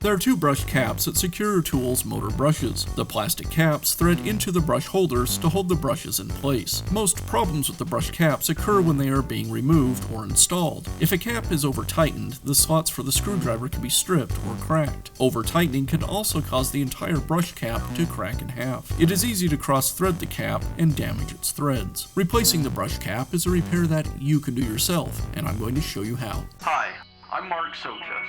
There are two brush caps that secure your tool's motor brushes. The plastic caps thread into the brush holders to hold the brushes in place. Most problems with the brush caps occur when they are being removed or installed. If a cap is over-tightened, the slots for the screwdriver can be stripped or cracked. Over-tightening can also cause the entire brush cap to crack in half. It is easy to cross-thread the cap and damage its threads. Replacing the brush cap is a repair that you can do yourself, and I'm going to show you how. Hi, I'm Mark Socha.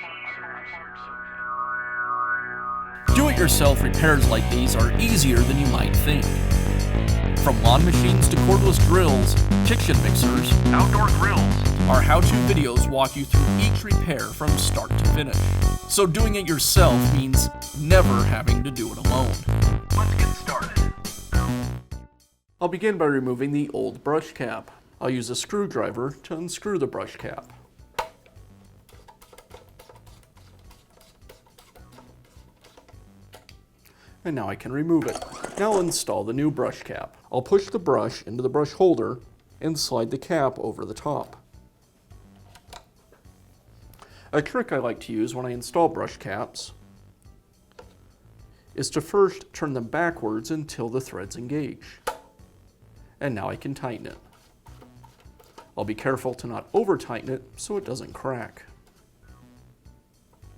Do-it-yourself repairs like these are easier than you might think. From lawn machines to cordless drills, kitchen mixers, Outdoor grills. our how-to videos walk you through each repair from start to finish. So doing it yourself means never having to do it alone. Let's get started. I'll begin by removing the old brush cap. I'll use a screwdriver to unscrew the brush cap. And now I can remove it. Now I'll install the new brush cap. I'll push the brush into the brush holder and slide the cap over the top. A trick I like to use when I install brush caps is to first turn them backwards until the threads engage. And now I can tighten it. I'll be careful to not over-tighten it so it doesn't crack.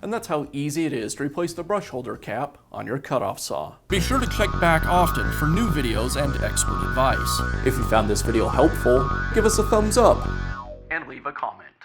And that's how easy it is to replace the brush holder cap on your cutoff saw. Be sure to check back often for new videos and expert advice. If you found this video helpful, give us a thumbs up And leave a comment.